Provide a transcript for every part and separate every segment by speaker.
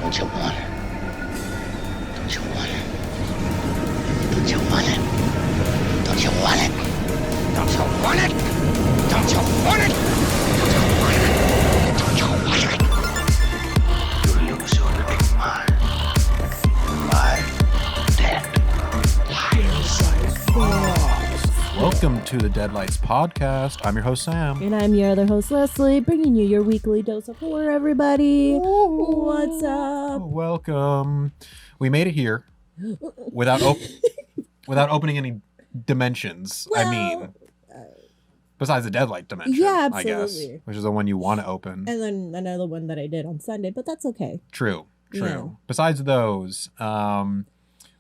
Speaker 1: Don't you want it? Don't you want it? Don't you want it? Don't you want it? Don't you want it? Don't you want it? Don't you want it? Don't you want it? You lose your little mind. Live, dead,
Speaker 2: Welcome to the Deadlights podcast. I'm your host, Sam.
Speaker 3: And I'm your other host, Leslie, bringing you your weekly dose of horror, everybody.
Speaker 2: Ooh.
Speaker 3: What's up?
Speaker 2: Welcome. We made it here without opening any dimensions. Besides the Deadlight dimension,
Speaker 3: Yeah,
Speaker 2: I guess,
Speaker 3: absolutely.
Speaker 2: which is the one you want to open.
Speaker 3: And then another one that I did on Sunday, but that's okay.
Speaker 2: True.
Speaker 3: Yeah.
Speaker 2: Besides those,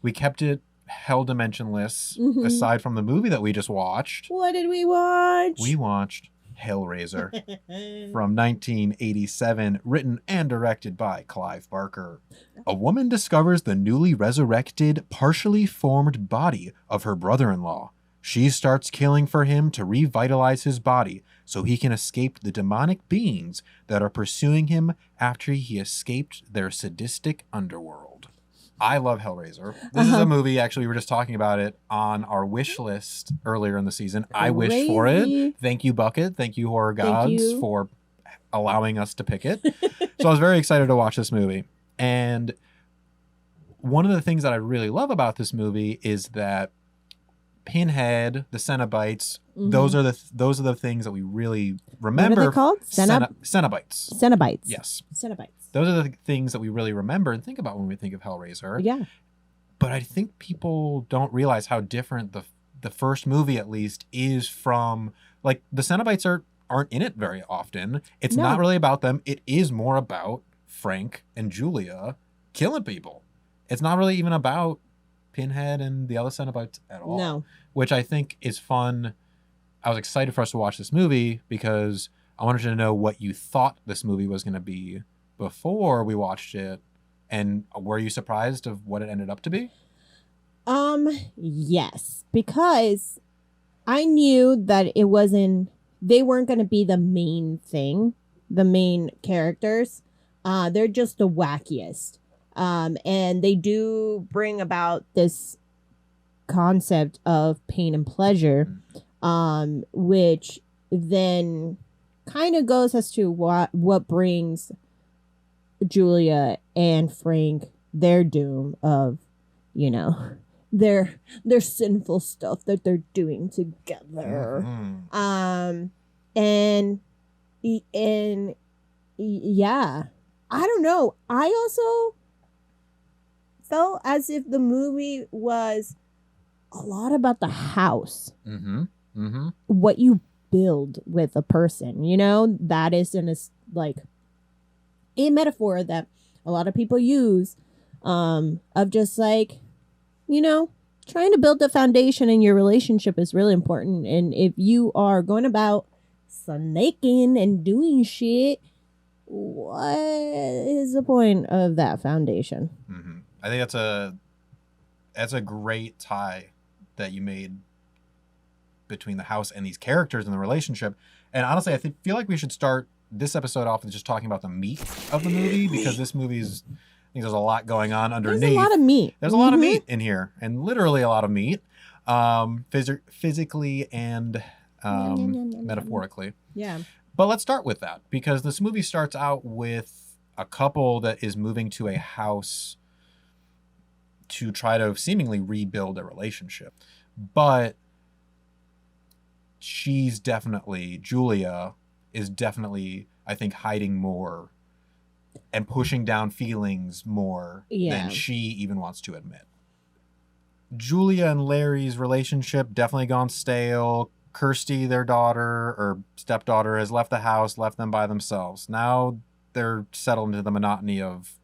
Speaker 2: we kept it hell dimensionless, aside from the movie that we just watched.
Speaker 3: What did we watch?
Speaker 2: We watched Hellraiser from 1987, written and directed by Clive Barker. A woman discovers the newly resurrected, partially formed body of her brother-in-law. She starts killing for him to revitalize his body so he can escape the demonic beings that are pursuing him after he escaped their sadistic underworld. I love Hellraiser. This is a movie, actually, we were just talking about it on our wish list earlier in the season. I wish for it. Thank you, Bucket. Thank you, Horror Gods, for allowing us to pick it. So I was very excited to watch this movie. And one of the things that I really love about this movie is that Pinhead, the Cenobites, those are the things that we really remember.
Speaker 3: What are they called?
Speaker 2: Cenobites.
Speaker 3: Cenobites.
Speaker 2: Yes.
Speaker 3: Cenobites.
Speaker 2: Those are the things that we really remember and think about when we think of Hellraiser.
Speaker 3: Yeah.
Speaker 2: But I think people don't realize how different the first movie, at least, is from, like, the Cenobites aren't in it very often. It's not really about them. It is more about Frank and Julia killing people. It's not really even about Pinhead and the other Cenobites at all.
Speaker 3: No.
Speaker 2: Which I think is fun. I was excited for us to watch this movie because I wanted you to know what you thought this movie was going to be before we watched it. And were you surprised of what it ended up to be?
Speaker 3: Yes, because I knew that they weren't going to be the main thing, the main characters. They're just the wackiest. And they do bring about this concept of pain and pleasure, which then kind of goes as to what brings Julia and Frank their doom of, their sinful stuff that they're doing together. And yeah, I don't know. I also felt as if the movie was a lot about the house. What you build with a person, that is a metaphor that a lot of people use, of just like, trying to build the foundation in your relationship is really important. And if you are going about snaking and doing shit, what is the point of that foundation?
Speaker 2: I think that's a great tie that you made between the house and these characters and the relationship. And honestly, I feel like we should start this episode off with just talking about the meat of the movie, because this movie's, I think there's a lot going on underneath.
Speaker 3: There's a lot of meat.
Speaker 2: There's a lot of meat in here, and literally a lot of meat, physically and metaphorically.
Speaker 3: Yeah.
Speaker 2: But let's start with that, because this movie starts out with a couple that is moving to a house to try to seemingly rebuild a relationship. But Julia is definitely, I think, hiding more and pushing down feelings more than she even wants to admit. Julia and Larry's relationship definitely gone stale. Kirsty, their daughter or stepdaughter, has left the house, left them by themselves. Now they're settled into the monotony of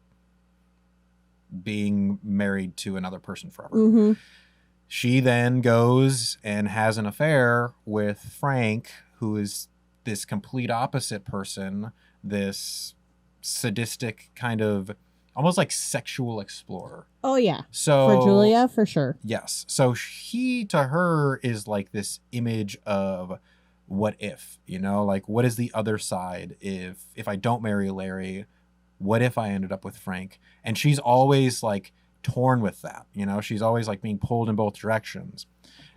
Speaker 2: being married to another person forever. She then goes and has an affair with Frank, who is this complete opposite person, this sadistic kind of almost like sexual explorer.
Speaker 3: Oh, yeah.
Speaker 2: So
Speaker 3: for Julia, for sure.
Speaker 2: Yes. So he, to her, is like this image of what if, like, what is the other side if I don't marry Larry? What if I ended up with Frank? And she's always like torn with that, you know, she's always like being pulled in both directions.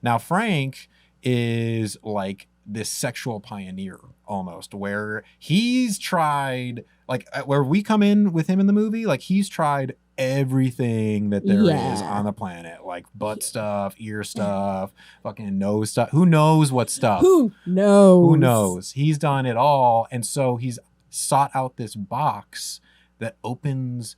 Speaker 2: Now Frank is like this sexual pioneer almost, where he's tried, like where we come in with him in the movie, like he's tried everything that there is on the planet, like butt stuff, ear stuff, fucking nose stuff, who knows what stuff,
Speaker 3: who knows,
Speaker 2: he's done it all. And so he's sought out this box that opens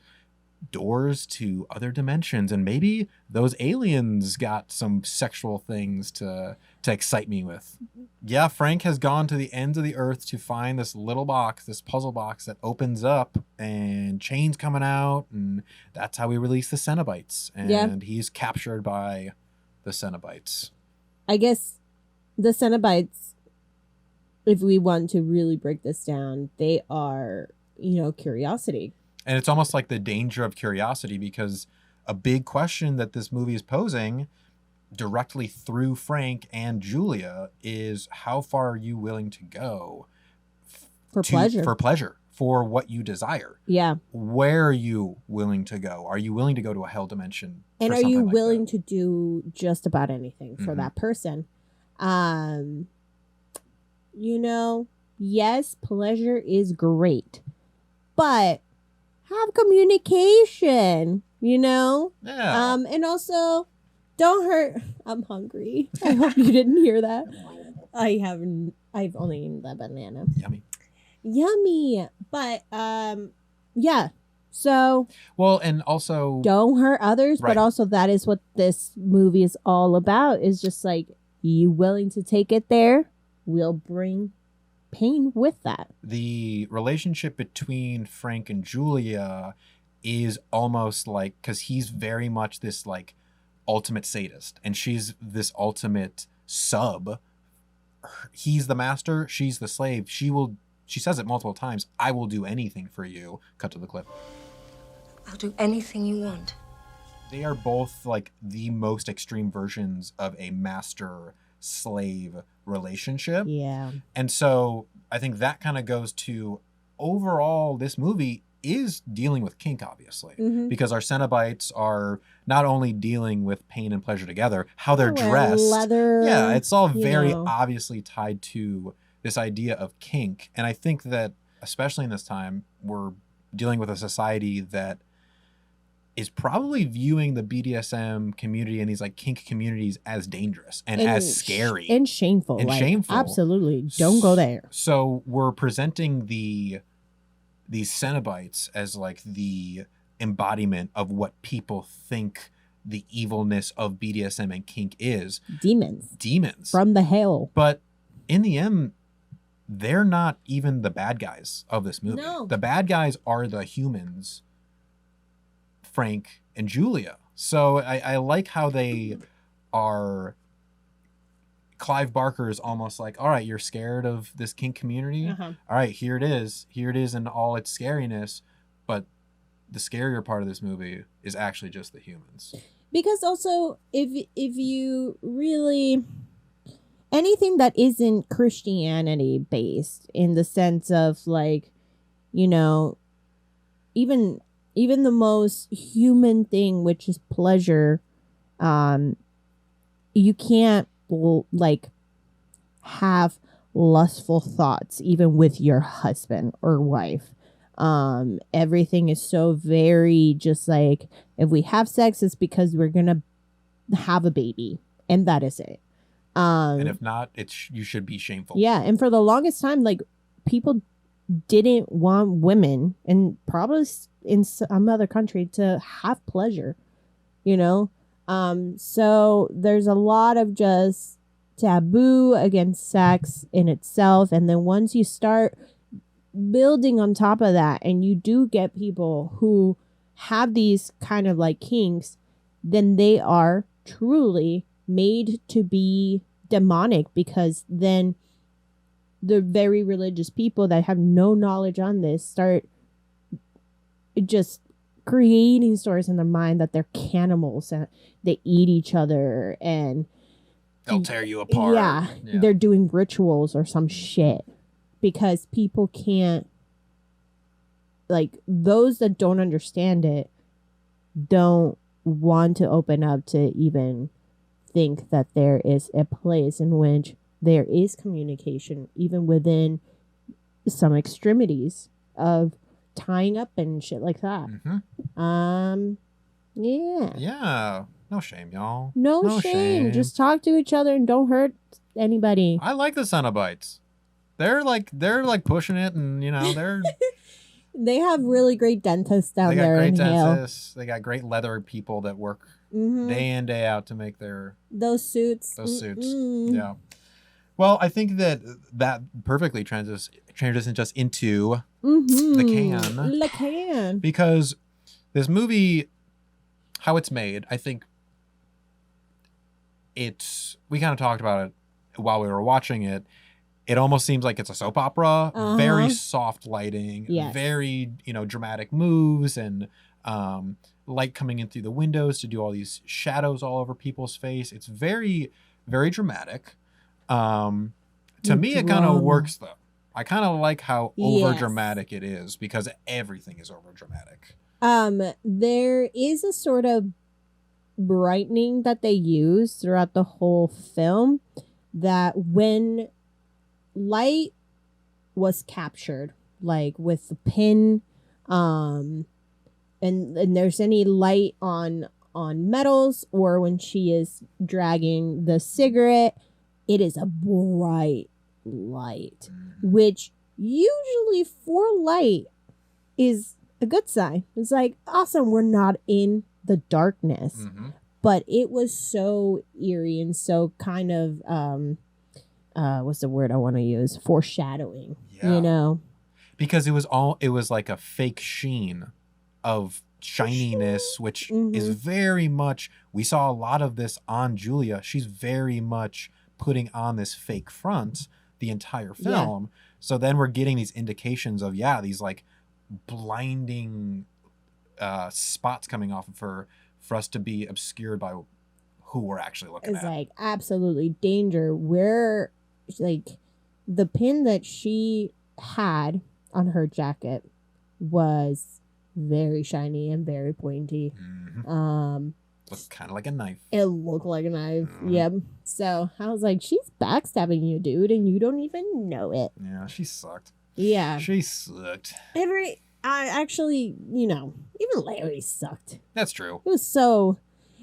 Speaker 2: doors to other dimensions, and maybe those aliens got some sexual things to excite me with. Yeah, Frank has gone to the ends of the earth to find this little box, this puzzle box that opens up and chains coming out, and that's how we release the Cenobites. And he's captured by the Cenobites.
Speaker 3: I guess the Cenobites, if we want to really break this down, they are, you know, curiosity.
Speaker 2: And it's almost like the danger of curiosity, because a big question that this movie is posing directly through Frank and Julia is, how far are you willing to go
Speaker 3: for pleasure,
Speaker 2: for what you desire?
Speaker 3: Yeah.
Speaker 2: Where are you willing to go? Are you willing to go to a hell dimension?
Speaker 3: And are you willing to do just about anything for that person? You know, yes, pleasure is great, but have communication, you know?
Speaker 2: Yeah.
Speaker 3: And also, don't hurt. I'm hungry. I hope you didn't hear that. I've only eaten that banana. Yummy. But, yeah. So.
Speaker 2: Well, and also.
Speaker 3: Don't hurt others,
Speaker 2: right.
Speaker 3: But also that is what this movie is all about, is just like, you willing to take it there? We'll bring pain with that.
Speaker 2: The relationship between Frank and Julia is almost like, because he's very much this like ultimate sadist and she's this ultimate sub. He's the master, she's the slave. She says it multiple times, I will do anything for you. Cut to the clip.
Speaker 4: I'll do anything you want.
Speaker 2: They are both like the most extreme versions of a master slave relationship.
Speaker 3: Yeah.
Speaker 2: And so I think that kind of goes to, overall, this movie is dealing with kink, obviously, because our Cenobites are not only dealing with pain and pleasure together, how they're dressed.
Speaker 3: Leather.
Speaker 2: Yeah, it's all very obviously tied to this idea of kink. And I think that, especially in this time, we're dealing with a society that is probably viewing the BDSM community and these like kink communities as dangerous and as scary
Speaker 3: and shameful. Absolutely. Don't go there.
Speaker 2: So we're presenting these Cenobites as like the embodiment of what people think the evilness of BDSM and kink is. Demons.
Speaker 3: From the hell.
Speaker 2: But in the end, they're not even the bad guys of this movie.
Speaker 3: No.
Speaker 2: The bad guys are the humans, Frank and Julia. So I like how they are. Clive Barker is almost like, all right, you're scared of this kink community. All right, here it is in all its scariness. But the scarier part of this movie is actually just the humans.
Speaker 3: Because also, if you really, anything that isn't Christianity based, in the sense of like, you know, even the most human thing, which is pleasure, you can't like have lustful thoughts even with your husband or wife. Everything is so very just like, if we have sex, it's because we're gonna have a baby, and that is it.
Speaker 2: And if not, you should be shameful.
Speaker 3: Yeah, and for the longest time, like, people didn't want women, and probably in some other country, to have pleasure, you know? So there's a lot of just taboo against sex in itself. And then once you start building on top of that, and you do get people who have these kind of like kinks, then they are truly made to be demonic, because then the very religious people that have no knowledge on this start just creating stories in their mind that they're cannibals and they eat each other and
Speaker 2: they'll tear you apart.
Speaker 3: Yeah, they're doing rituals or some shit, because people can't like those that don't understand it don't want to open up to even think that there is a place in which there is communication, even within some extremities of tying up and shit like that. Yeah.
Speaker 2: Yeah. No shame, y'all.
Speaker 3: No shame. Just talk to each other and don't hurt anybody.
Speaker 2: I like the Cenobites. They're like pushing it, and they're
Speaker 3: They have really great dentists down there.
Speaker 2: They got
Speaker 3: in
Speaker 2: great
Speaker 3: Hale.
Speaker 2: dentists. They got great leather people that work day in, day out to make
Speaker 3: those suits.
Speaker 2: Yeah. Well, I think that perfectly transitions us into the can. Because this movie, how it's made, I think we kind of talked about it while we were watching it. It almost seems like it's a soap opera, very soft lighting, very, dramatic moves, and light coming in through the windows to do all these shadows all over people's face. It's very, very dramatic. To me, it kind of works, though. I kind of like how over dramatic it is, because everything is over dramatic.
Speaker 3: There is a sort of brightening that they use throughout the whole film, that when light was captured, like with the pin, and there's any light on metals, or when she is dragging the cigarette, it is a bright light, which usually for light is a good sign. It's like, awesome, we're not in the darkness. But it was so eerie and so kind of what's the word I want to use? Foreshadowing. Because
Speaker 2: it was like a fake sheen of shininess, which is very much, we saw a lot of this on Julia. She's very much putting on this fake front the entire film. So then we're getting these indications of these like blinding spots coming off of her for us to be obscured by who we're actually looking at.
Speaker 3: It's like absolutely danger. Where like the pin that she had on her jacket was very shiny and very pointy.
Speaker 2: Looked kind of like a knife.
Speaker 3: It looked like a knife. Yep. So I was like, she's backstabbing you, dude, and you don't even know it.
Speaker 2: Yeah, she sucked.
Speaker 3: Yeah.
Speaker 2: She sucked.
Speaker 3: I actually, even Larry sucked.
Speaker 2: That's true.
Speaker 3: It was so,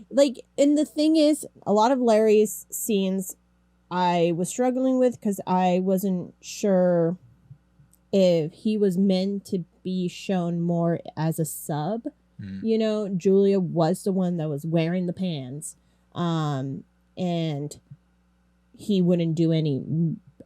Speaker 3: like, and the thing is, a lot of Larry's scenes I was struggling with because I wasn't sure if he was meant to be shown more as a sub. Julia was the one that was wearing the pants, and he wouldn't do any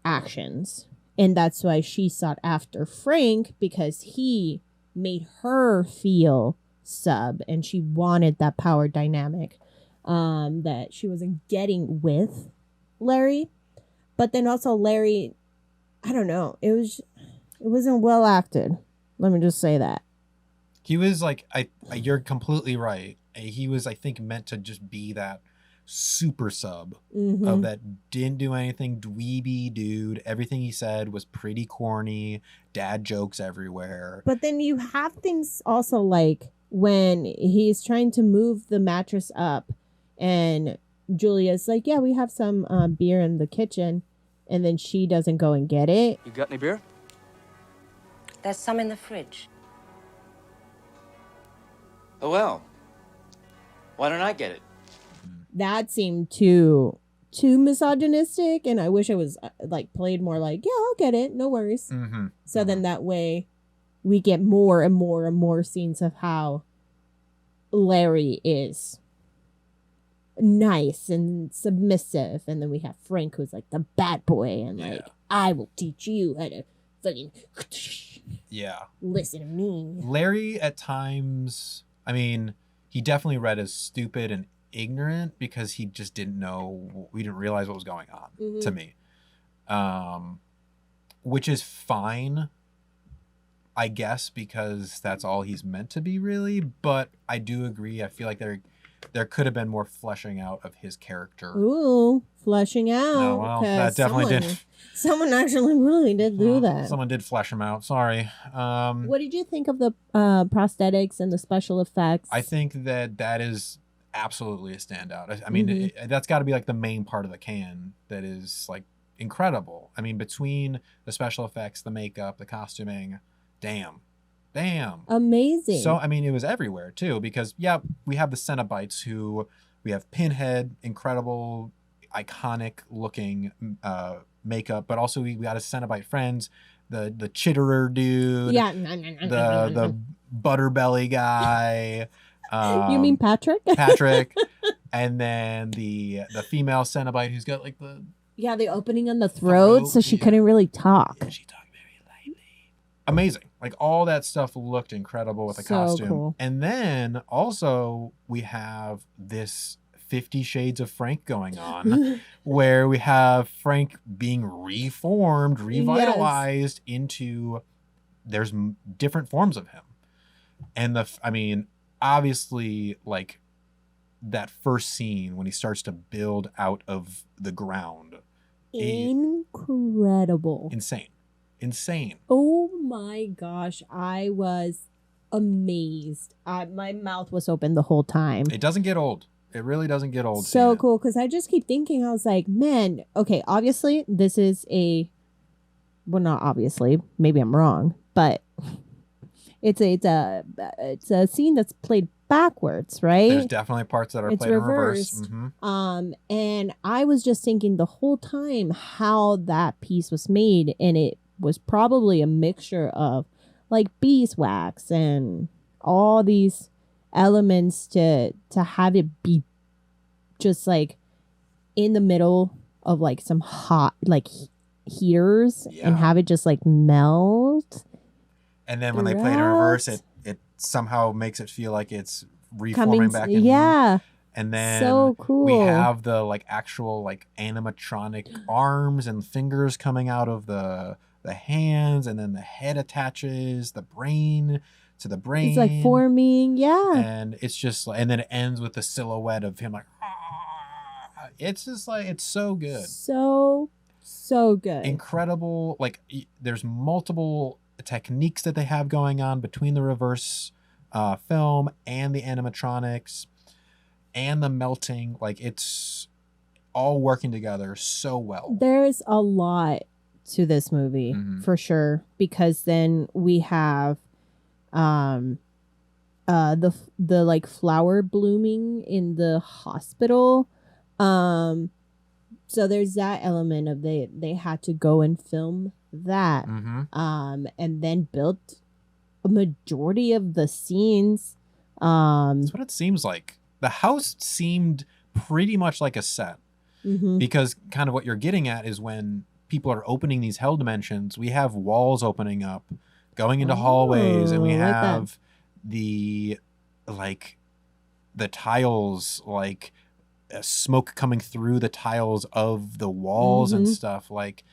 Speaker 3: actions. And that's why she sought after Frank, because he made her feel sub, and she wanted that power dynamic that she wasn't getting with Larry. But then also Larry, I don't know, it wasn't well acted. Let me just say that.
Speaker 2: He was like, you're completely right. He was, I think, meant to just be that super sub of that didn't do anything, dweeby dude. Everything he said was pretty corny, dad jokes everywhere.
Speaker 3: But then you have things also like when he's trying to move the mattress up and Julia's like, yeah, we have some beer in the kitchen, and then she doesn't go and get it.
Speaker 5: You got any beer?
Speaker 4: There's some in the fridge.
Speaker 5: Oh, well. Why don't I get it?
Speaker 3: That seemed too misogynistic, and I wish it was like played more like, yeah, I'll get it, no worries. So then that way we get more and more and more scenes of how Larry is nice and submissive, and then we have Frank who's like the bad boy and like, I will teach you how to fucking listen to me.
Speaker 2: Larry at times, I mean, he definitely read as stupid and ignorant because he just didn't know, we didn't realize what was going on to me, which is fine, I guess, because that's all he's meant to be, really. But I do agree, I feel like there could have been more fleshing out of his character.
Speaker 3: Ooh, Flushing out.
Speaker 2: Oh, well,
Speaker 3: 'cause
Speaker 2: that definitely did.
Speaker 3: Someone actually really did do that.
Speaker 2: Someone did flesh him out. Sorry.
Speaker 3: What did you think of the prosthetics and the special effects?
Speaker 2: I think that is absolutely a standout. I mean,
Speaker 3: Mhm.
Speaker 2: that's got to be like the main part of the can that is like incredible. I mean, between the special effects, the makeup, the costuming, damn.
Speaker 3: Amazing.
Speaker 2: So, I mean, it was everywhere too, because we have the Cenobites who we have Pinhead, incredible, iconic looking makeup, but also we got his Cenobite friends, the Chitterer dude,
Speaker 3: Yeah.
Speaker 2: the Butterbelly guy.
Speaker 3: You mean Patrick?
Speaker 2: Patrick, and then the female Cenobite who's got like the
Speaker 3: the opening on the throat, so she couldn't really talk.
Speaker 2: she talked very lightly. Amazing. Like all that stuff looked incredible with the
Speaker 3: So
Speaker 2: costume.
Speaker 3: cool.
Speaker 2: And then also we have this 50 Shades of Frank going on where we have Frank being reformed, revitalized into there's different forms of him. And obviously like that first scene when he starts to build out of the ground.
Speaker 3: Incredible.
Speaker 2: Insane.
Speaker 3: Oh my gosh. I was amazed. My mouth was open the whole time.
Speaker 2: It doesn't get old. It really doesn't get old.
Speaker 3: So cool. Because I just keep thinking, I was like, man, okay, obviously this is well, not obviously, maybe I'm wrong, but it's a scene that's played backwards, right?
Speaker 2: There's definitely parts that are played in reverse. Mm-hmm.
Speaker 3: And I was just thinking the whole time how that piece was made, and it was probably a mixture of like beeswax and all these elements to have it be just like in the middle of like some hot like heaters and have it just like melt.
Speaker 2: And then when they play it in reverse, it somehow makes it feel like it's reforming
Speaker 3: Coming,
Speaker 2: back in.
Speaker 3: Yeah.
Speaker 2: And then
Speaker 3: so cool.
Speaker 2: We have the like actual like animatronic arms and fingers coming out of the hands, and then the head attaches the brain to the brain.
Speaker 3: It's like forming, yeah.
Speaker 2: And it's just like, and then it ends with the silhouette of him like, ah. It's just like, it's so good.
Speaker 3: So good.
Speaker 2: Incredible. Like there's multiple techniques that they have going on between the reverse film and the animatronics and the melting. Like it's all working together so well.
Speaker 3: There's a lot to this movie for sure, because then we have the like flower blooming in the hospital. So there's that element of they had to go and film that, and then built a majority of the scenes.
Speaker 2: That's what it seems like. The house seemed pretty much like a set, because kind of what you're getting at is when people are opening these hell dimensions, we have walls opening up, going into hallways, and we have the tiles, like smoke coming through the tiles of the walls and stuff. Like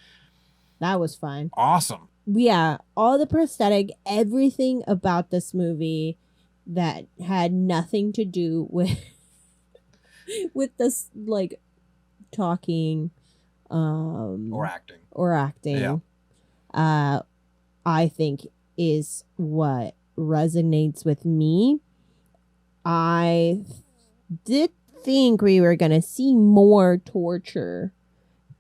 Speaker 3: that was fun.
Speaker 2: Awesome.
Speaker 3: Yeah, all the prosthetic, everything about this movie that had nothing to do with this like talking
Speaker 2: or acting.
Speaker 3: Yeah. I think is what resonates with me. I did think we were gonna see more torture,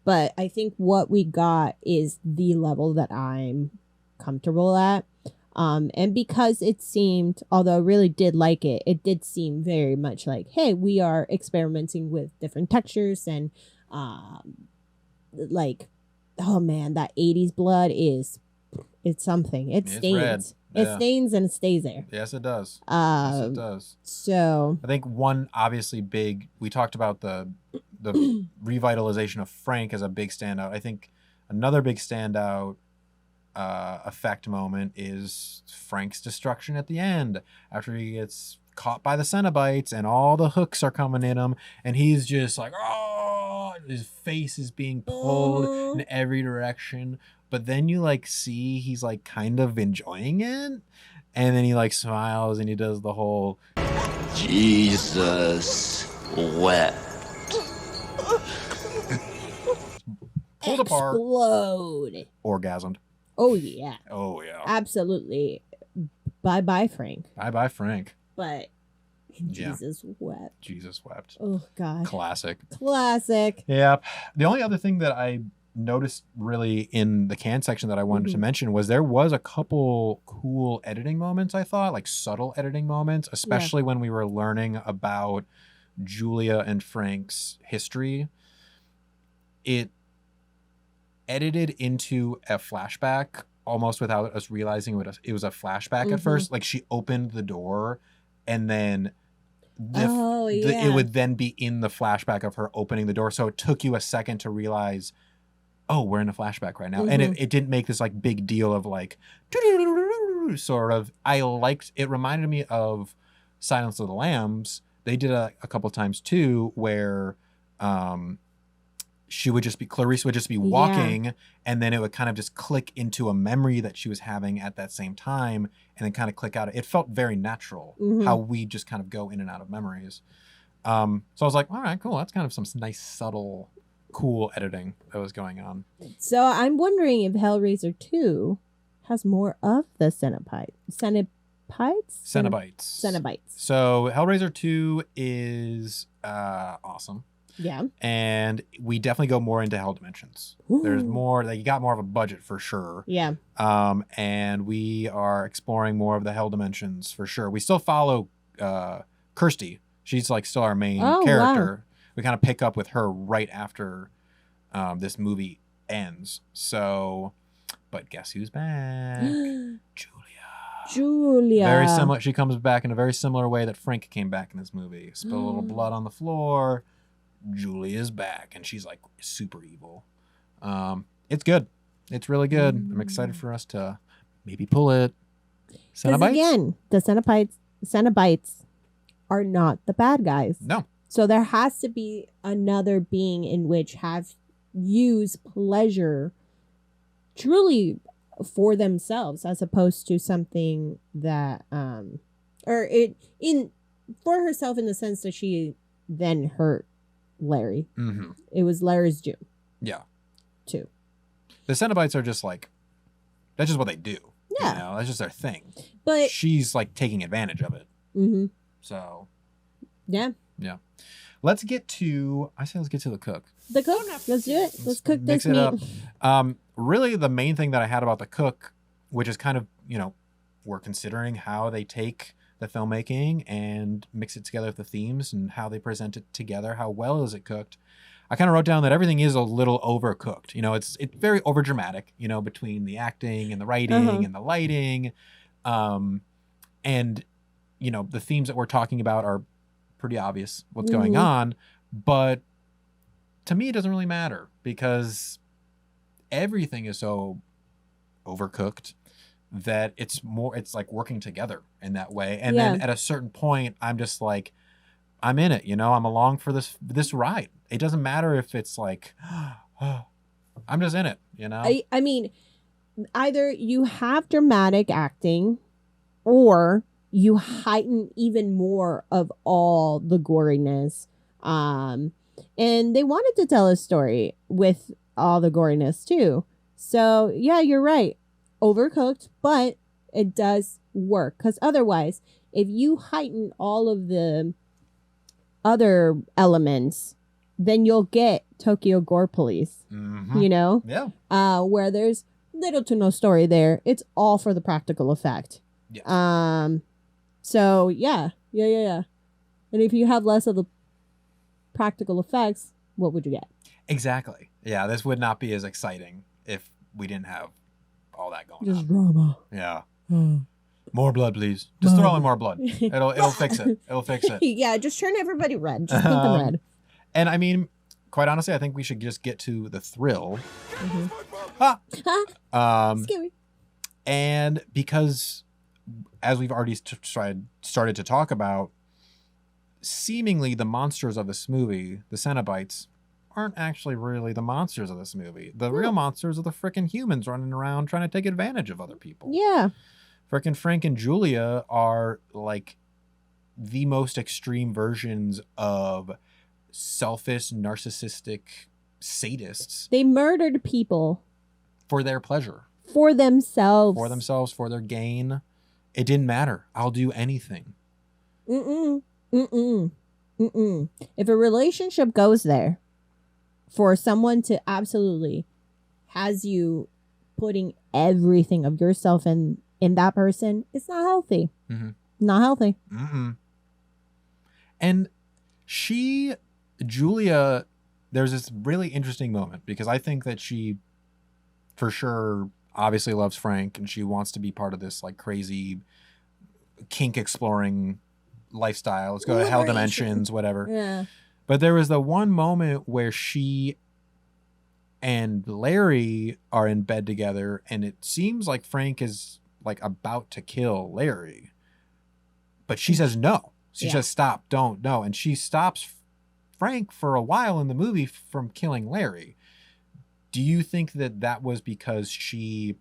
Speaker 3: but I think what we got is the level that I'm comfortable at. And because it seemed, although I really did like it, it did seem very much like, hey, we are experimenting with different textures and like, oh man, that 80s blood it's something. It stains.
Speaker 2: Red.
Speaker 3: It stains and it stays there.
Speaker 2: Yes, it does. Yes, it does.
Speaker 3: So
Speaker 2: I think one obviously big, we talked about the revitalization of Frank as a big standout. I think another big standout effect moment is Frank's destruction at the end after he gets caught by the Cenobites and all the hooks are coming in him, and he's just like, oh, his face is being pulled in every direction. But then you like see he's like kind of enjoying it, and then he like smiles and he does the whole
Speaker 5: Jesus wept.
Speaker 2: pulled apart,
Speaker 3: explode.
Speaker 2: orgasmed.
Speaker 3: Oh yeah,
Speaker 2: Oh yeah.
Speaker 3: absolutely. Bye, Frank.
Speaker 2: Bye, Frank.
Speaker 3: But
Speaker 2: Yeah.
Speaker 3: Jesus wept.
Speaker 2: Jesus wept.
Speaker 3: Oh God.
Speaker 2: Classic.
Speaker 3: Classic.
Speaker 2: Yep. The only other thing that I noticed really in the can section that I wanted to mention was there was a couple cool editing moments, I thought, like subtle editing moments, especially when we were learning about Julia and Frank's history. It edited into a flashback almost without us realizing it was a flashback at first. Like she opened the door and then it would then be in the flashback of her opening the door. So it took you a second to realize, oh, we're in a flashback right now. And it didn't make this like big deal of like sort of. It reminded me of Silence of the Lambs. They did a couple times too where Clarice would just be walking and then it would kind of just click into a memory that she was having at that same time and then kind of click out. It felt very natural how we just kind of go in and out of memories. So I was like, all right, cool. That's kind of some nice, subtle, cool editing that was going on.
Speaker 3: So I'm wondering if Hellraiser 2 has more of the Cenobites.
Speaker 2: So Hellraiser 2 is awesome.
Speaker 3: Yeah.
Speaker 2: And we definitely go more into hell dimensions.
Speaker 3: Ooh.
Speaker 2: There's more, you got more of a budget for sure.
Speaker 3: Yeah.
Speaker 2: And we are exploring more of the hell dimensions for sure. We still follow Kirsty. She's like still our main character. Wow. We kind of pick up with her right after this movie ends. So, but guess who's back? Julia. Very similar. She comes back in a very similar way that Frank came back in this movie. Spill a little blood on the floor. Julia's back, and she's like super evil. It's good. It's really good. I'm excited for us to maybe pull it. Cenobites?
Speaker 3: Again, the Cenobites are not the bad guys.
Speaker 2: No.
Speaker 3: So there has to be another being in which use pleasure truly for themselves, as opposed to something that for herself, in the sense that she then hurt Larry. It was Larry's June.
Speaker 2: Yeah.
Speaker 3: Too.
Speaker 2: The Cenobites are just like, that's just what they do.
Speaker 3: Yeah.
Speaker 2: You know, that's just their thing.
Speaker 3: But
Speaker 2: she's like taking advantage of it. So.
Speaker 3: Yeah.
Speaker 2: Yeah. Let's get to the cook.
Speaker 3: The cook? Let's do it. Let's cook this meat.
Speaker 2: Up. Really, the main thing that I had about the cook, which is kind of, we're considering how they take the filmmaking and mix it together with the themes and how they present it together. How well is it cooked? I kind of wrote down that everything is a little overcooked. It's very overdramatic, between the acting and the writing and the lighting. And, the themes that we're talking about are pretty obvious what's going on. But to me, it doesn't really matter because everything is so overcooked that it's like working together in that way. And then at a certain point, I'm just like, I'm in it, I'm along for this ride. It doesn't matter if it's like, I'm just in it,
Speaker 3: I mean, either you have dramatic acting or you heighten even more of all the goriness. And they wanted to tell a story with all the goriness too. So yeah, you're right. Overcooked, but it does work. Because otherwise, if you heighten all of the other elements, then you'll get Tokyo Gore Police.
Speaker 2: Yeah.
Speaker 3: Where there's little to no story there. It's all for the practical effect.
Speaker 2: Yeah.
Speaker 3: So yeah. And if you have less of the practical effects, what would you get?
Speaker 2: Exactly. Yeah, this would not be as exciting if we didn't have all that going on.
Speaker 3: Just drama.
Speaker 2: Yeah. More blood, please. Just throw in more blood. It'll fix it. It'll fix it.
Speaker 3: Yeah, just turn everybody red. Just put them red.
Speaker 2: And I mean, quite honestly, I think we should just get to the thrill.
Speaker 3: Scary.
Speaker 2: And because, as we've already started to talk about, seemingly the monsters of this movie, the Cenobites, aren't actually really the monsters of this movie. The real monsters are the frickin' humans running around trying to take advantage of other people.
Speaker 3: Yeah.
Speaker 2: Frickin' Frank and Julia are like the most extreme versions of selfish, narcissistic sadists
Speaker 3: They murdered people
Speaker 2: for their pleasure,
Speaker 3: for themselves.
Speaker 2: for their gain. It didn't matter. I'll do anything.
Speaker 3: Mm-mm. Mm-mm. Mm-mm. If a relationship goes there for someone to absolutely has you putting everything of yourself in that person, it's not healthy.
Speaker 2: Mm-hmm.
Speaker 3: Not healthy.
Speaker 2: Mm-mm. And Julia, there's this really interesting moment because I think that she, for sure, obviously loves Frank and she wants to be part of this like crazy kink exploring lifestyle. Let's go to hell dimensions, whatever.
Speaker 3: Yeah.
Speaker 2: But there was the one moment where she and Larry are in bed together and it seems like Frank is like about to kill Larry. But she says no. She says stop, don't, no. And she stops Frank for a while in the movie from killing Larry. Do you think that that was because she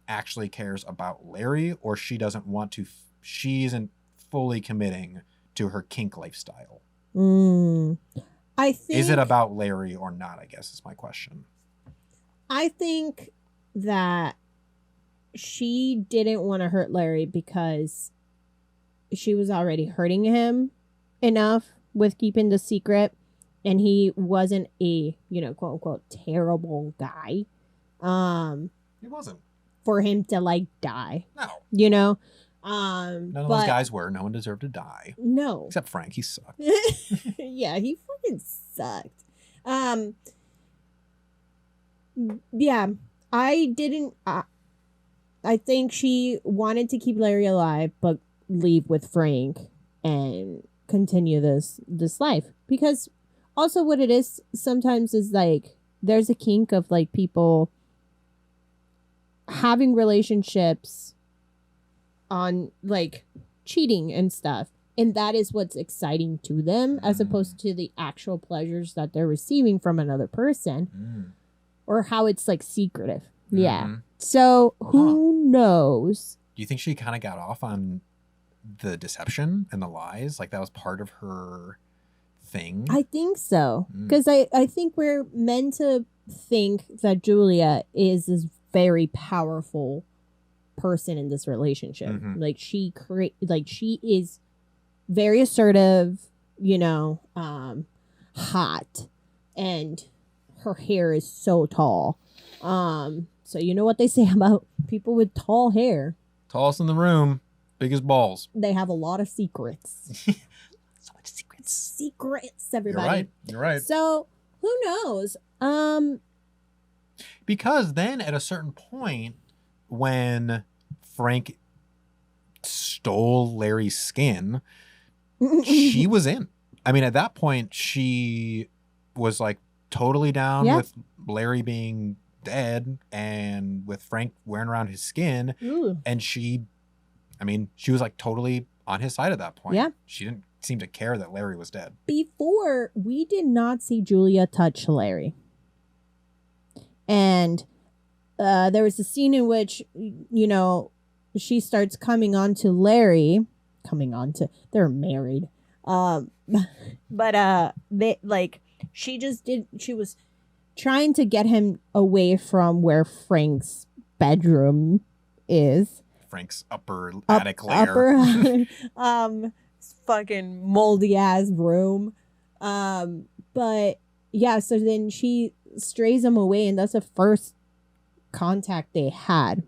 Speaker 2: actually cares about Larry or she doesn't want to, she isn't fully committing to her kink lifestyle?
Speaker 3: I think,
Speaker 2: is it about Larry or not, I guess is my question.
Speaker 3: I think that she didn't want to hurt Larry because she was already hurting him enough with keeping the secret, and he wasn't a, quote unquote terrible guy.
Speaker 2: He wasn't.
Speaker 3: For him to like die.
Speaker 2: No.
Speaker 3: None
Speaker 2: of those guys were. No one deserved to die.
Speaker 3: No.
Speaker 2: Except Frank. He sucked.
Speaker 3: Yeah, he fucking sucked. Yeah, I didn't. I think she wanted to keep Larry alive, but leave with Frank and continue this life. Because also what it is sometimes is like there's a kink of like people having relationships on like cheating and stuff. And that is what's exciting to them as opposed to the actual pleasures that they're receiving from another person or how it's like secretive. Yeah. So who knows?
Speaker 2: Do you think she kind of got off on the deception and the lies? Like that was part of her thing?
Speaker 3: I think so. Because I think we're meant to think that Julia is this very powerful person in this relationship. Like she is very assertive, hot, and her hair is so tall. So you know what they say about people with tall hair?
Speaker 2: Tallest in the room, biggest balls.
Speaker 3: They have a lot of secrets.
Speaker 2: So much secrets.
Speaker 3: Secrets, everybody.
Speaker 2: You're right.
Speaker 3: So who knows?
Speaker 2: Because then at a certain point when Frank stole Larry's skin, she was in. I mean, at that point, she was like totally down with Larry being dead and with Frank wearing around his skin. And she was like totally on his side at that point.
Speaker 3: Yeah.
Speaker 2: She didn't seem to care that Larry was dead.
Speaker 3: Before, we did not see Julia touch Larry. And there was a scene in which, she starts coming on to Larry. They're married. But she was trying to get him away from where Frank's bedroom is.
Speaker 2: Frank's upper attic layer.
Speaker 3: Fucking moldy ass room. But yeah, so then she strays him away, and that's the first contact they had.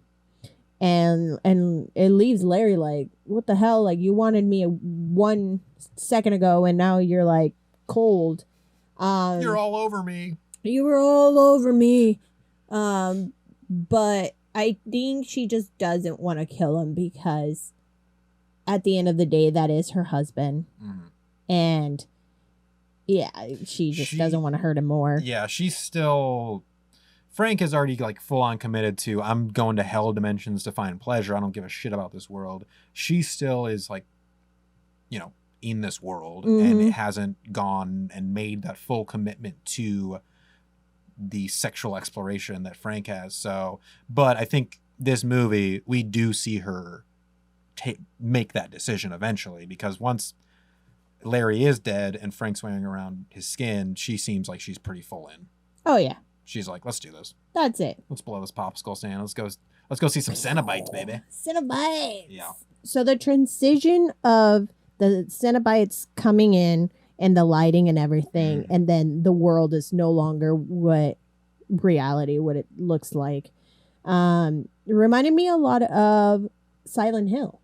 Speaker 3: And it leaves Larry like, what the hell? Like, you wanted me 1 second ago, and now you're like cold.
Speaker 2: You're all over me.
Speaker 3: You were all over me. But I think she just doesn't want to kill him because at the end of the day, that is her husband. And yeah, she doesn't want to hurt him more.
Speaker 2: Yeah, she's still... Frank is already like full on committed to, I'm going to hell dimensions to find pleasure. I don't give a shit about this world. She still is like, in this world and it hasn't gone and made that full commitment to the sexual exploration that Frank has. So, but I think this movie, we do see her make that decision eventually, because once Larry is dead and Frank's wearing around his skin, she seems like she's pretty full in.
Speaker 3: Oh yeah,
Speaker 2: She's like, let's do this.
Speaker 3: that's it.
Speaker 2: Let's blow this popsicle stand. Let's go see some Cenobites, baby.
Speaker 3: Cenobites.
Speaker 2: Yeah.
Speaker 3: So the transition of the Cenobites coming in and the lighting and everything, and then the world is no longer what it looks like. It reminded me a lot of Silent Hill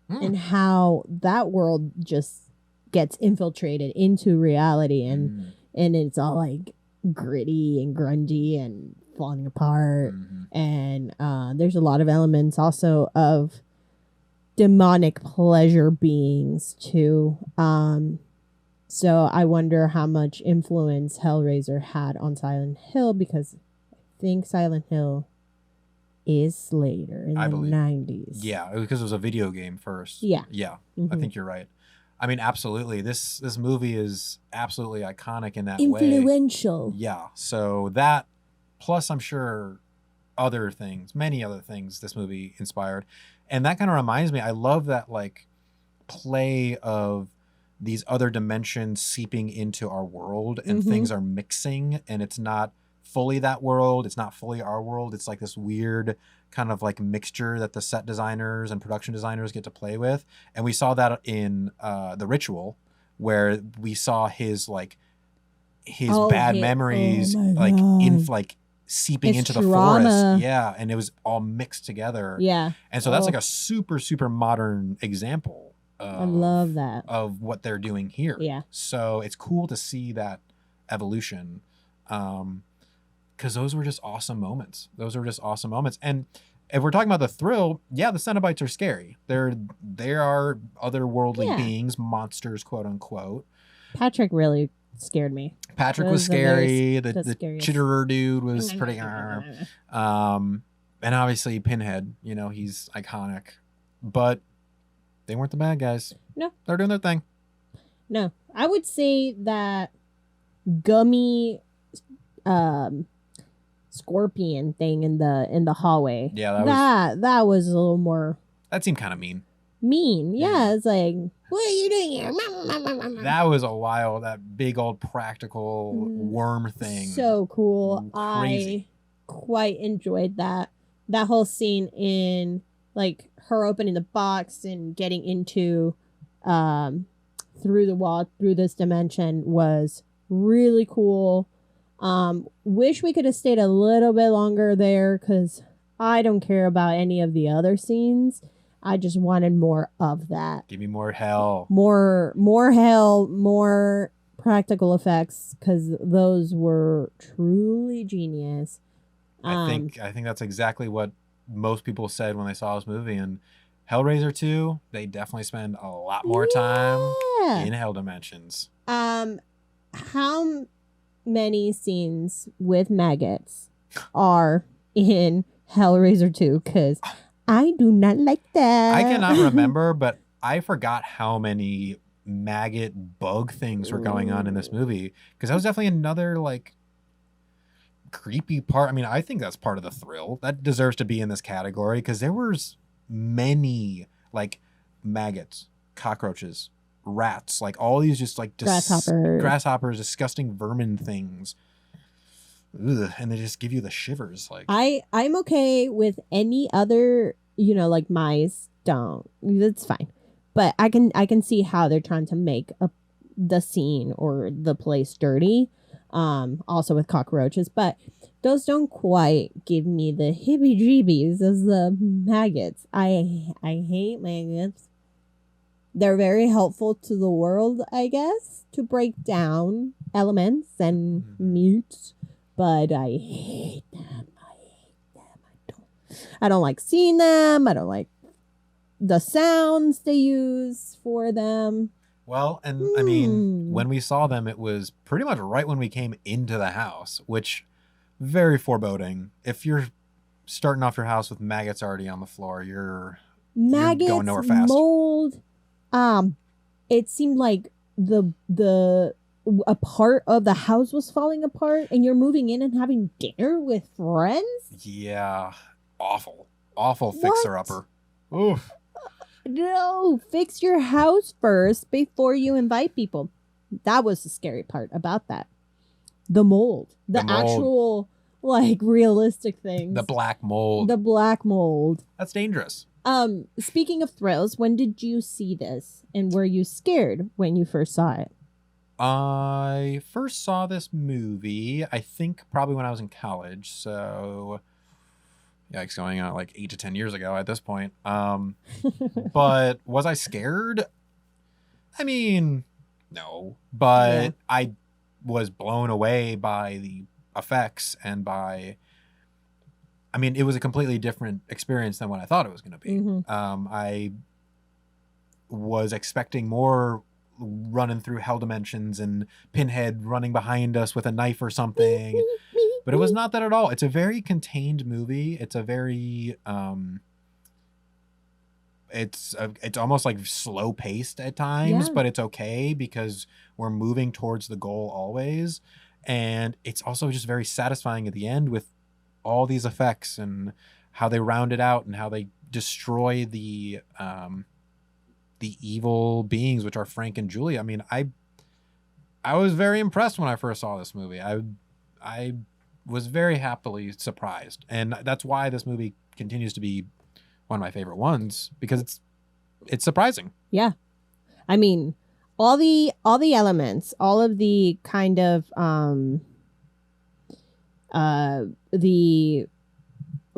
Speaker 3: and how that world just gets infiltrated into reality and it's all like gritty and grungy and falling apart. And there's a lot of elements also of demonic pleasure beings too. So I wonder how much influence Hellraiser had on Silent Hill, because I think Silent Hill is later in the 90s.
Speaker 2: Yeah, because it was a video game first.
Speaker 3: Yeah.
Speaker 2: Yeah, I think you're right. I mean, absolutely. This movie is absolutely iconic in that way.
Speaker 3: Influential.
Speaker 2: Yeah. So that, plus I'm sure other things, many other things this movie inspired. And that kind of reminds me, I love that like play of these other dimensions seeping into our world and things are mixing, and it's not fully that world, it's not fully our world. It's like this weird kind of like mixture that the set designers and production designers get to play with. And we saw that in The Ritual, where we saw his bad memories seeping
Speaker 3: His
Speaker 2: into the
Speaker 3: trauma.
Speaker 2: forest. Yeah, and it was all mixed together.
Speaker 3: Yeah.
Speaker 2: And so that's like a super, super modern example
Speaker 3: I love that.
Speaker 2: of what they're doing here.
Speaker 3: Yeah.
Speaker 2: So it's cool to see that evolution. Because those were just awesome moments. And if we're talking about the thrill, yeah, the Cenobites are scary. They are otherworldly beings, monsters, quote unquote.
Speaker 3: Patrick really scared me.
Speaker 2: Patrick was scary. The
Speaker 3: scariest.
Speaker 2: chitterer dude was pretty. And obviously Pinhead, he's iconic. But they weren't the bad guys.
Speaker 3: No.
Speaker 2: They're doing their thing.
Speaker 3: No. I would say that gummy scorpion thing in the hallway.
Speaker 2: Yeah,
Speaker 3: that was a little more
Speaker 2: that seemed kind of mean.
Speaker 3: Yeah, it's like, what are you doing here?
Speaker 2: That was a while. That big old practical worm thing.
Speaker 3: So cool.
Speaker 2: Crazy.
Speaker 3: I quite enjoyed that whole scene in like her opening the box and getting into through the wall through this dimension was really cool. Wish we could have stayed a little bit longer there, because I don't care about any of the other scenes. I just wanted more of that.
Speaker 2: Give me more hell.
Speaker 3: More hell, more practical effects, because those were truly genius.
Speaker 2: I think that's exactly what most people said when they saw this movie. And Hellraiser 2, they definitely spend a lot more time in hell dimensions.
Speaker 3: How many scenes with maggots are in Hellraiser 2? Because I do not like that.
Speaker 2: I cannot remember, but I forgot how many maggot bug things were going on in this movie, because that was definitely another like creepy part. I mean, I think that's part of the thrill. That deserves to be in this category, because there was many like maggots, cockroaches, rats, like all these just like grasshoppers, disgusting vermin things. Ugh, and they just give you the shivers. Like
Speaker 3: I'm okay with any other, like mice. Don't. That's fine. But I can see how they're trying to make the scene or the place dirty. Also with cockroaches, but those don't quite give me the heebie-jeebies as the maggots. I hate maggots. They're very helpful to the world, I guess, to break down elements and mutes. But I hate them. I don't like seeing them. I don't like the sounds they use for them.
Speaker 2: Well, and I mean, when we saw them, it was pretty much right when we came into the house, which very foreboding. If you're starting off your house with maggots already on the floor, you're going nowhere fast.
Speaker 3: Mold. It seemed like a part of the house was falling apart, and you're moving in and having dinner with friends.
Speaker 2: Yeah, awful fixer-upper. Oof.
Speaker 3: No, fix your house first before you invite people. That was the scary part about that. the mold, the
Speaker 2: The mold.
Speaker 3: actual like realistic things.
Speaker 2: The black mold.
Speaker 3: The black mold.
Speaker 2: That's dangerous.
Speaker 3: Speaking of thrills, when did you see this, and were you scared when you first saw it?
Speaker 2: I first saw this movie, I think probably when I was in college. So, yikes, going on like 8 to 10 years ago at this point. But was I scared? I mean, no. But
Speaker 3: Yeah.
Speaker 2: I was blown away by the effects and by... I mean, it was a completely different experience than what I thought it was going to be.
Speaker 3: Mhm.
Speaker 2: I was expecting more running through hell dimensions and Pinhead running behind us with a knife or something, but it was not that at all. It's a very contained movie. It's a very it's almost like slow paced at times,
Speaker 3: Yeah.
Speaker 2: but it's okay because we're moving towards the goal always. And it's also just very satisfying at the end with all these effects and how they round it out and how they destroy the evil beings, which are Frank and Julie. I mean, I was very impressed when I first saw this movie. I was very happily surprised, and that's why this movie continues to be one of my favorite ones, because it's surprising.
Speaker 3: Yeah. I mean, all the elements, all of the kind of the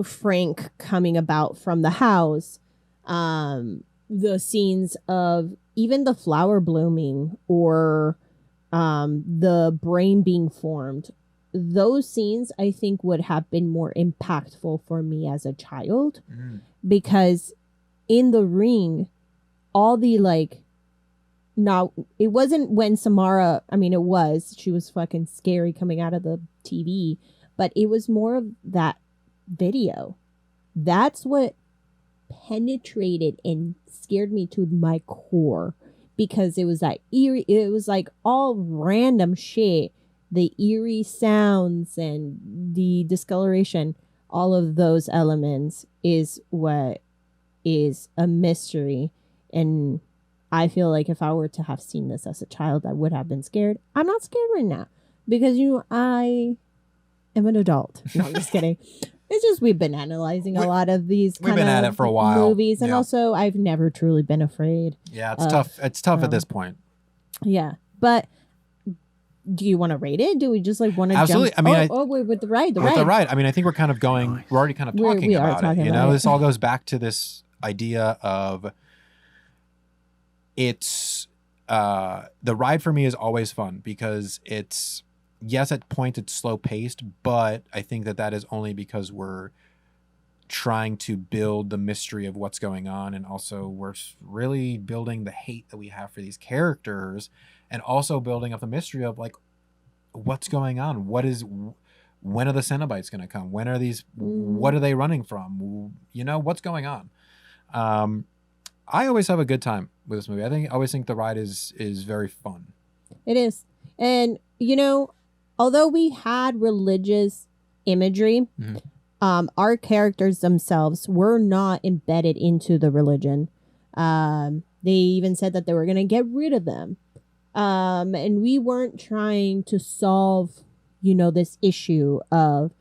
Speaker 3: Frank coming about from the house, the scenes of even the flower blooming or the brain being formed, those scenes I think would have been more impactful for me as a child, because in the ring, all the like, now it wasn't when Samara, I mean, she was fucking scary coming out of the TV, but it was more of that video. That's what penetrated and scared me to my core, because it was that eerie, it was like all random shit, the eerie sounds and the discoloration, all of those elements is what is a mystery. And I feel like if I were to have seen this as a child, I would have been scared. I'm not scared right now because, I am an adult. No, I'm just kidding. It's just we've been analyzing a lot of these
Speaker 2: We've been at it for a while.
Speaker 3: movies, and
Speaker 2: Yeah.
Speaker 3: also I've never truly been afraid.
Speaker 2: Yeah, it's tough. It's tough at this point.
Speaker 3: Yeah, but do you want to rate it? Do we just like want to
Speaker 2: Absolutely.
Speaker 3: jump?
Speaker 2: I mean,
Speaker 3: wait, with the ride,
Speaker 2: With the ride, I mean, I think we're kind of going. We're already kind of talking
Speaker 3: we are
Speaker 2: about
Speaker 3: talking
Speaker 2: it. You
Speaker 3: about
Speaker 2: know,
Speaker 3: it.
Speaker 2: this all goes back to this idea of it's the ride for me is always fun because it's, yes, at points it's slow paced, but I think that is only because we're trying to build the mystery of what's going on, and also we're really building the hate that we have for these characters, and also building up the mystery of like what's going on, when are the Cenobites going to come, when are these, what are they running from, what's going on. I always have a good time with this movie. I always think the ride is very fun.
Speaker 3: It is. And although we had religious imagery, our characters themselves were not embedded into the religion. They even said that they were going to get rid of them. And we weren't trying to solve, this issue of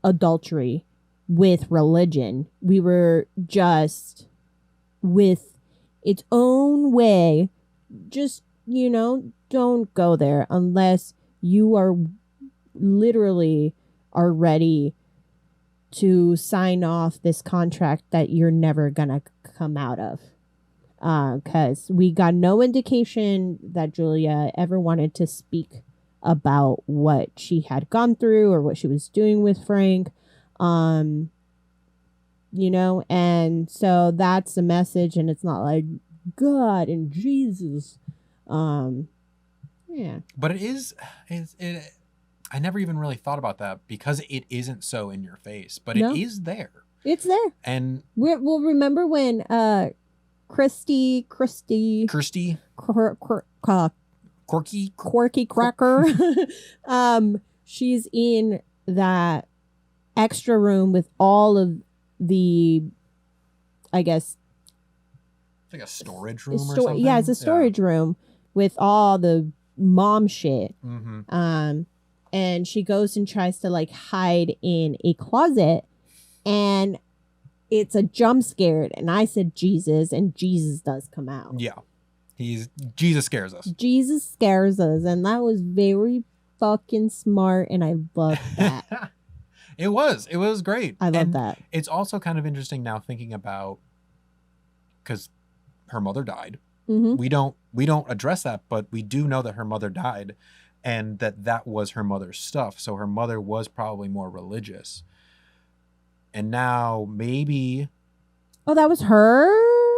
Speaker 3: adultery with religion. We were just with its own way. Just, don't go there unless you are literally are ready to sign off this contract that you're never gonna come out of. Because we got no indication that Julia ever wanted to speak about what she had gone through or what she was doing with Frank. And so that's the message, and it's not like God and Jesus. Yeah.
Speaker 2: But I never even really thought about that because it isn't so in your face, but
Speaker 3: No.
Speaker 2: it is there.
Speaker 3: It's there.
Speaker 2: And
Speaker 3: We'll remember when Kirsty
Speaker 2: Kirsty, Corky,
Speaker 3: Quirky Cracker she's in that extra room with all of the, I guess,
Speaker 2: it's like a storage room or something.
Speaker 3: yeah, it's a storage room with all the mom shit.
Speaker 2: Mm-hmm.
Speaker 3: And she goes and tries to like hide in a closet, and it's a jump scare. And I said Jesus, and Jesus does come out.
Speaker 2: Yeah. Jesus scares us.
Speaker 3: Jesus scares us, and that was very fucking smart, and I love that.
Speaker 2: It was great.
Speaker 3: I love
Speaker 2: And
Speaker 3: that.
Speaker 2: It's also kind of interesting now thinking about, because her mother died.
Speaker 3: Mm-hmm.
Speaker 2: We don't address that, but we do know that her mother died, and that was her mother's stuff. So her mother was probably more religious. And now maybe.
Speaker 3: Oh, that was her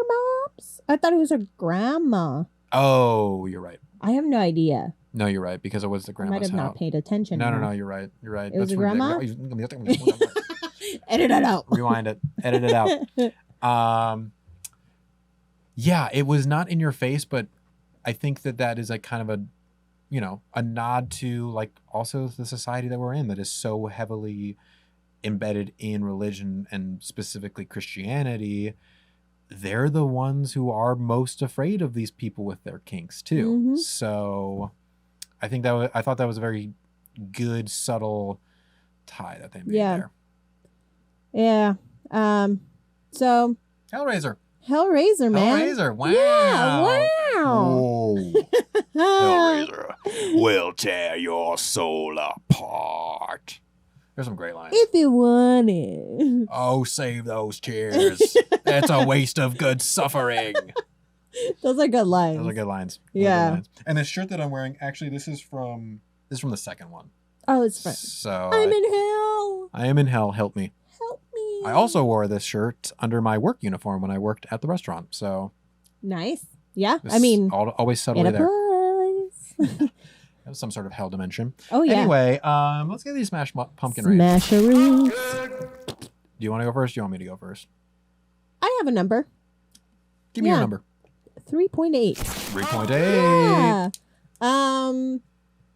Speaker 3: mom's? I thought it was her grandma.
Speaker 2: Oh, you're right.
Speaker 3: I have no idea.
Speaker 2: No, you're right, because it was the
Speaker 3: I
Speaker 2: grandma's
Speaker 3: might have not
Speaker 2: house.
Speaker 3: paid attention.
Speaker 2: No, you're right. You're right.
Speaker 3: It was a grandma?
Speaker 2: ridiculous.
Speaker 3: Edit it out.
Speaker 2: Rewind it. Edit it out. Yeah, it was not in your face, but I think that is like kind of a nod to like also the society that we're in that is so heavily embedded in religion and specifically Christianity. They're the ones who are most afraid of these people with their kinks too.
Speaker 3: Mm-hmm.
Speaker 2: So I think I thought that was a very good, subtle tie that they made there.
Speaker 3: Yeah. So
Speaker 2: Hellraiser,
Speaker 3: man.
Speaker 2: Hellraiser. Wow.
Speaker 3: Yeah, wow.
Speaker 2: Whoa. Hellraiser will tear your soul apart. There's some great lines.
Speaker 3: If you want it.
Speaker 2: Oh, save those tears. That's a waste of good suffering.
Speaker 3: Those are good lines.
Speaker 2: Those are good lines.
Speaker 3: Yeah.
Speaker 2: And the shirt that I'm wearing, actually, this is from the second one.
Speaker 3: Oh, it's fun.
Speaker 2: So
Speaker 3: I'm in hell.
Speaker 2: I am in hell. Help me.
Speaker 3: Help me.
Speaker 2: I also wore this shirt under my work uniform when I worked at the restaurant. So
Speaker 3: nice. Yeah.
Speaker 2: this
Speaker 3: I mean,
Speaker 2: always
Speaker 3: it
Speaker 2: subtly there.
Speaker 3: applies.
Speaker 2: That was some sort of hell dimension.
Speaker 3: Oh, yeah.
Speaker 2: Anyway, let's get these Smash Pumpkin Rage.
Speaker 3: Smasheroos.
Speaker 2: Do you want to go first? Do you want me to go first?
Speaker 3: I have a number.
Speaker 2: Give me your number.
Speaker 3: 3.8.
Speaker 2: 3.8.
Speaker 3: Yeah.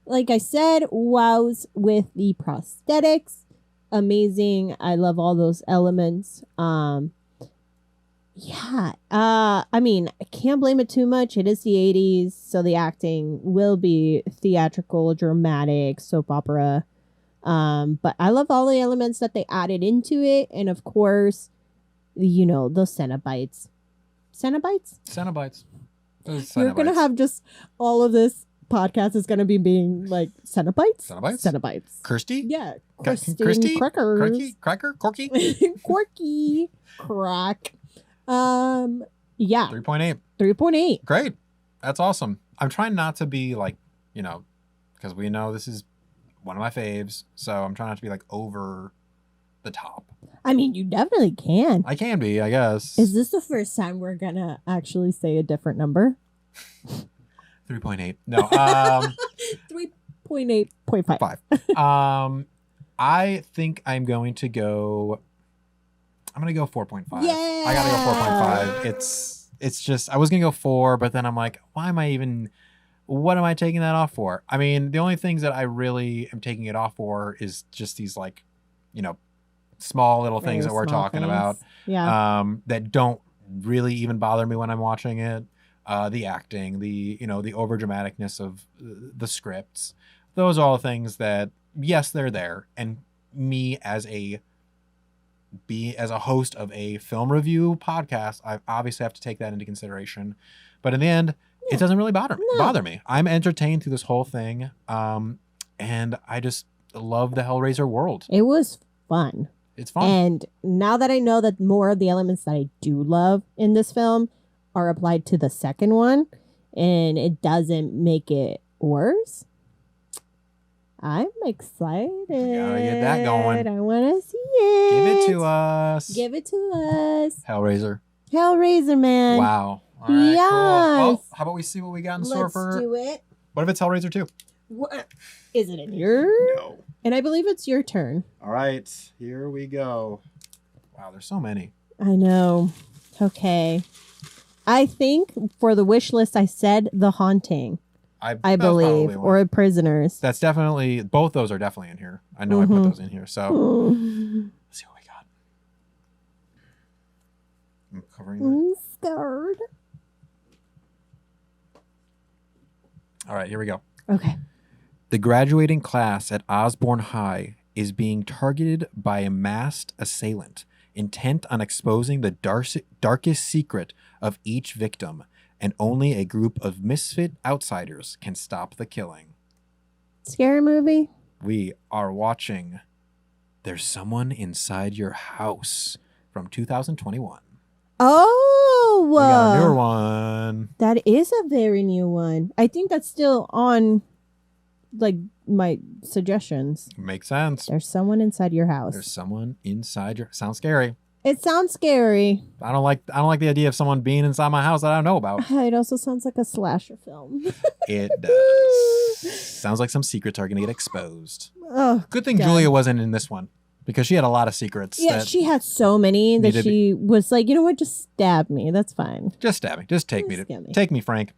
Speaker 3: Like I said, wows with the prosthetics. Amazing. I love all those elements. Yeah. I mean, I can't blame it too much. It is the 80s, so the acting will be theatrical, dramatic, soap opera. But I love all the elements that they added into it, and of course, those Cenobites. Cenobites?
Speaker 2: Cenobites.
Speaker 3: You're gonna have just all of this podcast is gonna be being like Cenobites?
Speaker 2: Cenobites?
Speaker 3: Cenobites.
Speaker 2: Kirsty?
Speaker 3: Yeah.
Speaker 2: Christy?
Speaker 3: Crackers.
Speaker 2: Cracker? Corky?
Speaker 3: Quirky. Crack. Yeah.
Speaker 2: 3.8.
Speaker 3: 3.8.
Speaker 2: Great. That's awesome. I'm trying not to be like, because we know this is one of my faves, so I'm trying not to be like over the top.
Speaker 3: I mean, you definitely can.
Speaker 2: I can be, I guess.
Speaker 3: Is this the first time we're gonna actually say a different number?
Speaker 2: 3.8. No.
Speaker 3: 3.8.5.
Speaker 2: I think I'm going to go 4.5.
Speaker 3: Yeah.
Speaker 2: I gotta go 4.5. It's just, I was gonna go 4, but then I'm like, what am I taking that off for? I mean, the only things that I really am taking it off for is just these like, small little things that we're talking about.
Speaker 3: Yeah.
Speaker 2: That don't really even bother me when I'm watching it. The acting, the over dramaticness of the scripts. Those are all things that, yes, they're there. And me as a host of a film review podcast, I obviously have to take that into consideration. But in the end, it doesn't really bother me. I'm entertained through this whole thing. And I just love the Hellraiser world.
Speaker 3: It was fun.
Speaker 2: It's fun.
Speaker 3: And now that I know that more of the elements that I do love in this film are applied to the second one, and it doesn't make it worse, I'm excited.
Speaker 2: We gotta get that going.
Speaker 3: I want to see it.
Speaker 2: Give it to us.
Speaker 3: Give it to us.
Speaker 2: Hellraiser,
Speaker 3: man.
Speaker 2: Wow. All right,
Speaker 3: Yes.
Speaker 2: cool. Well, how about we see what we got in store for...
Speaker 3: Let's do it.
Speaker 2: What if it's Hellraiser 2?
Speaker 3: What? Is it in your?
Speaker 2: No.
Speaker 3: And I believe it's your turn.
Speaker 2: All right, here we go. Wow, there's so many.
Speaker 3: I know. Okay. I think for the wish list, I said The Haunting. I believe, or Prisoners.
Speaker 2: That's definitely, both those are definitely in here. I know I put those in here. So let's see what we got. I'm covering that.
Speaker 3: I'm scared.
Speaker 2: All right, here we go.
Speaker 3: Okay.
Speaker 2: The graduating class at Osborne High is being targeted by a masked assailant intent on exposing the darkest secret of each victim, and only a group of misfit outsiders can stop the killing.
Speaker 3: Scary movie?
Speaker 2: We are watching There's Someone Inside Your House from 2021.
Speaker 3: Oh,
Speaker 2: We got a newer one.
Speaker 3: that is a very new one. I think that's still on, like, my suggestions.
Speaker 2: Makes sense.
Speaker 3: There's someone inside your house.
Speaker 2: There's someone inside your. Sounds scary.
Speaker 3: It sounds scary.
Speaker 2: I don't like the idea of someone being inside my house that I don't know about.
Speaker 3: It also sounds like a slasher film.
Speaker 2: It does. Sounds like some secrets are going to get exposed.
Speaker 3: Oh,
Speaker 2: Good thing
Speaker 3: God.
Speaker 2: Julia wasn't in this one because she had a lot of secrets.
Speaker 3: Yeah,
Speaker 2: that
Speaker 3: she had so many that
Speaker 2: needed to
Speaker 3: she was like, you know what? Just stab me. That's fine.
Speaker 2: just stab me. Just take
Speaker 3: Just get me.
Speaker 2: Take me, Frank.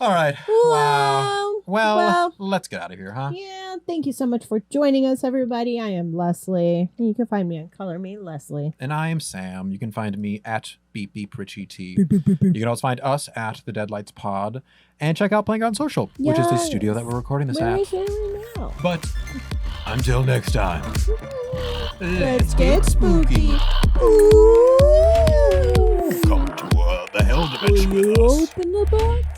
Speaker 2: All right. Wow. Well, let's get out of here, huh?
Speaker 3: Yeah, thank you so much for joining us, everybody. I am Leslie. You can find me on Color Me Leslie.
Speaker 2: And I am Sam. You can find me at BeepBeepRichieT. You can also find us at the Deadlights Pod and check out Playing on Social, which is the
Speaker 3: Yes.
Speaker 2: studio that we're recording this
Speaker 3: We're
Speaker 2: at.
Speaker 3: right here right now.
Speaker 2: But until next time,
Speaker 3: Let's get spooky.
Speaker 2: Come to the Hell
Speaker 3: Will
Speaker 2: Dimension
Speaker 3: you
Speaker 2: with us.
Speaker 3: open the box?